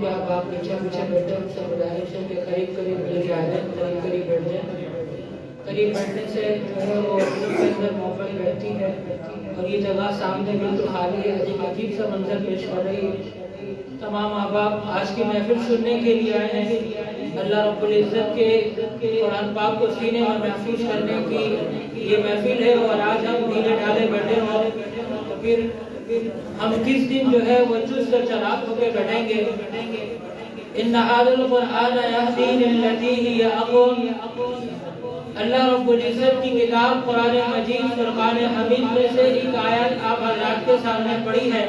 بھی آپ پیچھے پیچھے بیٹھے ان سے گزارش ہے کہ قریب قریب لے کے آ جائیں، قریب قریب بیٹھ جائیں۔ قریب بیٹھنے سے جو ہے وہ دلوں کے اندر محبت بیٹھتی ہے، اور یہ جگہ سامنے بالکل خالی ہے، عجیب سا منظر پیش کر رہی ہے۔ تمام احباب آج کی محفل سننے کے لیے آئے ہیں، اللہ رب العزت کے قرآن پاک کو سینے میں محفوظ کرنے کی یہ محفل ہے، اور آج ہم ڈھیلے ڈھالے بیٹھے ہوں تو پھر ہم کس دن جو ہے وہ چست اور چالاک ہو کے بیٹھیں گے۔ ان ھذا القرآن یہدی للتی ہی اقوم، اللہ رب العزت کی کتاب قرآن مجید فرقان حمید میں سے ایک آیت آپ حضرات کے سامنے پڑھی ہے۔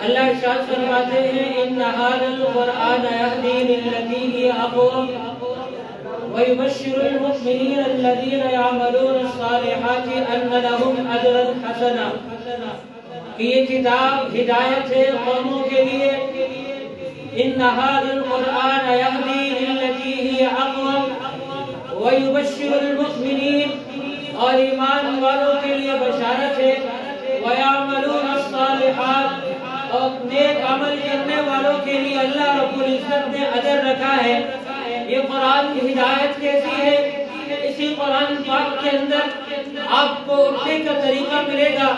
اللہ ارشاد فرماتے ہیں ان ھذا القرآن یہدی للتی ہی اقوم ویبشر المؤمنین الذین یعملون الصالحات ان لهم اجرا حسنا، کہ یہ کتاب ہدایت ہے قوموں کے لیے۔ ان ھذا القرآن یہدی للتی ہی اقوم ویبشر المؤمنین، اور ایمان والوں کے لیے بشارت ہے، ویعملون الصالحات، اور نیک عمل کرنے والوں کے لیے اللہ رب العزت نے اجر رکھا ہے۔ یہ قرآن کی ہدایت کیسی ہے؟ اسی قرآن پاک کے اندر آپ کو اٹھنے کا طریقہ ملے گا،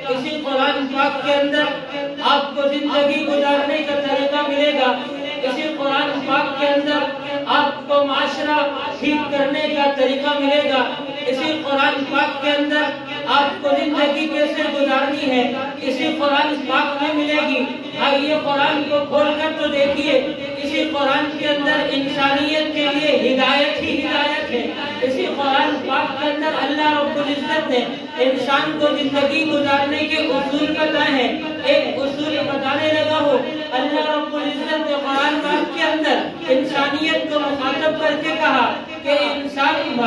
اسی قرآن پاک کے اندر آپ کو زندگی گزارنے کا طریقہ ملے گا، اسی قرآن پاک کے اندر آپ کو معاشرہ ٹھیک کرنے کا طریقہ ملے گا، اسی قرآن پاک کے اندر آپ کو زندگی کیسے گزارنی ہے اسی قرآن پاک میں ملے گی۔ آئیے قرآن کو کھول کر تو دیکھیے، اسی قرآن کے اندر انسانیت کے لیے ہدایت ہی ہدایت ہے۔ اسی قرآن پاک کے اندر اللہ رب العزت نے انسان کو زندگی گزارنے کے اصول بتائے ہیں۔ ایک اصول بتانے لگا ہو، اللہ رب العزت نے قرآن پاک کے اندر انسانیت کو مخاطب کر کے کہا کہ انسان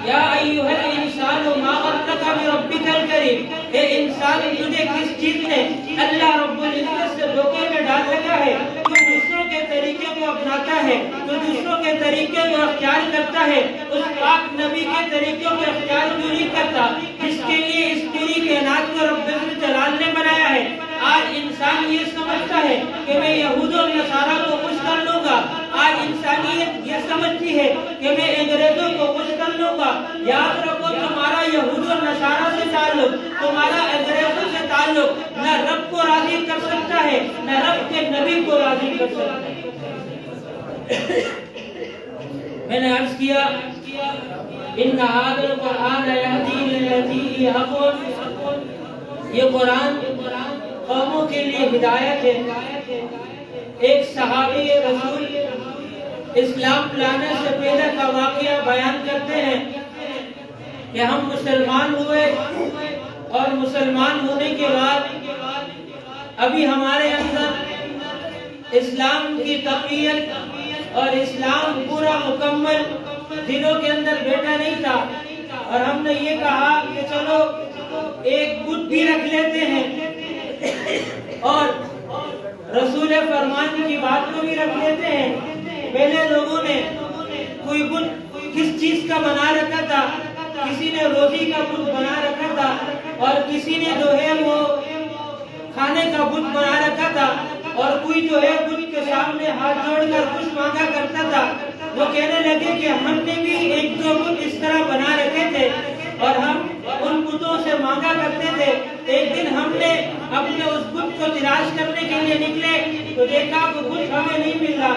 یا ایھا الانسان ما غرک بربک الکریم، اے انسان تجھے کس چیز نے اللہ رب العزت سے دھوکے میں ڈال رکھا ہے؟ تو دوسروں کے طریقے کو اپناتا ہے، تو دوسروں کے طریقے کو اختیار کرتا ہے، اس پاک نبی کے طریقوں کو اختیار کیوں نہیں کرتا جس کے لیے اس پوری کائنات کو رب جلال نے بنایا ہے؟ آج انسان یہ سمجھتا ہے کہ میں یہود و نصارہ کو خوش کر لوں گا، آج انسانیت یہ سمجھتی ہے کہ میں انگریزوں کو خوش کر لوں گا۔ یاد رکھو تمہارا یہود و نصارہ سے تعلق، تمہارا انگریزوں سے تعلق نہ رب کو راضی کر سکتا ہے نہ رب کے نبی کو راضی کر سکتا ہے۔ میں نے عرض کیا ان ھذا القرآن یہدی للتی ہی اقوم، یہ قرآن قوموں کے لیے ہدایت ہے۔ ایک صحابی رسول اسلام لانے سے پہلے کا واقعہ بیان کرتے ہیں کہ ہم مسلمان ہوئے اور مسلمان ہونے کے بعد ابھی ہمارے اندر اسلام کی تقویت اور اسلام پورا مکمل دلوں کے اندر بیٹھا نہیں تھا، اور ہم نے یہ کہا کہ چلو ایک بت بھی رکھ لیتے ہیں اور رسول فرمان کی بات کو بھی رکھ لیتے ہیں۔ پہلے لوگوں نے کوئی بت کس چیز کا بنا رکھا تھا، کسی نے روزی کا بت بنا رکھا تھا، اور کسی نے جو ہے وہ کھانے کا بت بنا رکھا تھا، اور کوئی جو ہے بت کے سامنے ہاتھ جوڑ کر کچھ مانگا کرتا تھا۔ وہ کہنے لگے کہ ہم نے بھی ایک دو بت اس طرح بنا رکھے تھے اور ہم ان بتوں سے مانگا کرتے تھے۔ ایک دن ہم نے اپنے اس بت کو تلاش کرنے کے لیے نکلے تو دیکھا وہ بت ہمیں نہیں مل رہا۔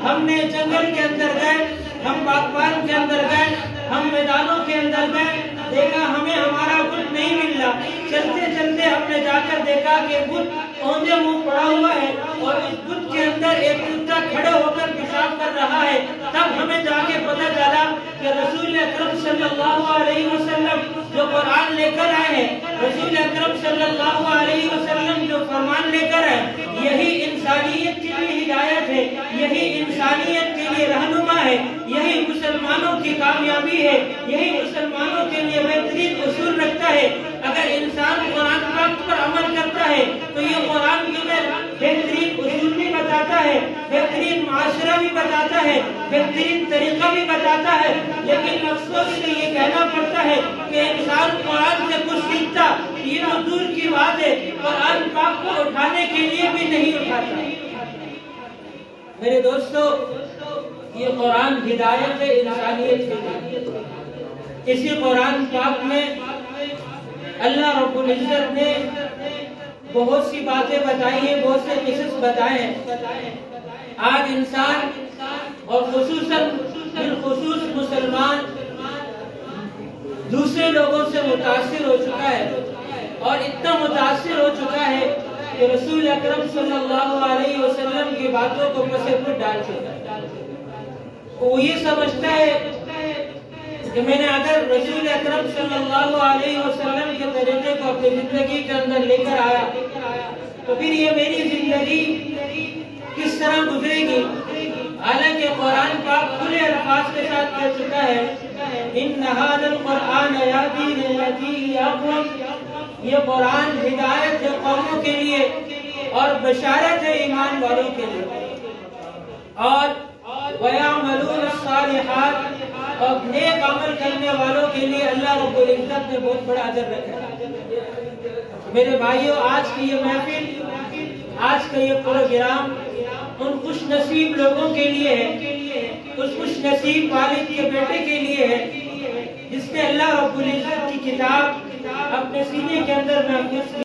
ہم نے جنگل کے اندر گئے، ہم باغبان کے اندر گئے، ہم میدانوں کے اندر گئے، دیکھا ہمیں ہمارا بت نہیں مل رہا۔ چلتے چلتے ہم نے جا کر دیکھا کہ بت اوندے منہ پڑا ہوا ہے اور اس بت کے اندر ایک کتا کھڑے ہو کر پیشاب کر رہا ہے۔ تب ہمیں جا کے پتہ چلا کہ رسول اکرم صلی اللہ علیہ وسلم جو قرآن لے کر آئے ہیں، رسول اکرم صلی اللہ علیہ وسلم جو فرمان لے کر آئے، یہی انسانیت کے لیے ہدایت ہے، یہی انسانیت کے لیے رہنما ہے، یہی مسلمانوں کی کامیابی ہے، یہی مسلمانوں کے لیے بہترین اصول رکھتا ہے۔ اگر انسان قرآن پاک پر عمل کرتا ہے تو یہ قرآن ہمیں بہترین اصول بھی بتاتا ہے، بہترین معاشرہ بھی بتاتا ہے، بہترین طریقہ بھی بتاتا ہے، لیکن افسوس سے یہ کہنا پڑتا ہے کہ انسان قرآن سے کچھ سیکھتا یہ تو دور کی بات ہے، قرآن پاک کو اٹھانے کے لیے بھی نہیں اٹھاتا۔ میرے دوستو، یہ قرآن ہدایت ہے انسانیت کے لیے۔ اسی قرآن پاک میں اللہ رب العزت نے بہت سی باتیں بتائی ہیں، بہت سے قصص بتائے ہیں۔ آج انسان اور بالخصوص مسلمان دوسرے لوگوں سے متاثر ہو چکا ہے، اور اتنا متاثر ہو چکا ہے کہ رسول اکرم صلی اللہ علیہ وسلم کی باتوں کو پس پش ڈال چکا ہے۔ وہ یہ سمجھتا ہے کہ میں نے اگر رسول اکرم صلی اللہ علیہ وسلم کے طریقے کو اپنی زندگی کے اندر لے کر آیا تو پھر یہ میری زندگی کس طرح گزرے گی؟ حالانکہ قرآن پاک کھلے الفاظ کے ساتھ کہہ چکا ہے ان ھذا القرآن یہدی للتی ہی اقوم، یہ قرآن ہدایت ہے قوموں کے لیے اور بشارت ہے ایمان والوں کے لیے، اور وَيَعْمَلُونَ الصَّالِحَاتِ، اور نیک عمل کرنے والوں کے لیے اللہ رب العزت نے بہت بڑا اجر رکھا ہے۔ میرے بھائیوں، آج کی یہ محفل، آج کا یہ پروگرام ان خوش نصیب لوگوں کے لیے ہے، اس خوش نصیب والد کے بیٹے کے لیے ہے جس نے اللہ رب العزت کی کتاب اپنے سینے کے اندر محفوظ کی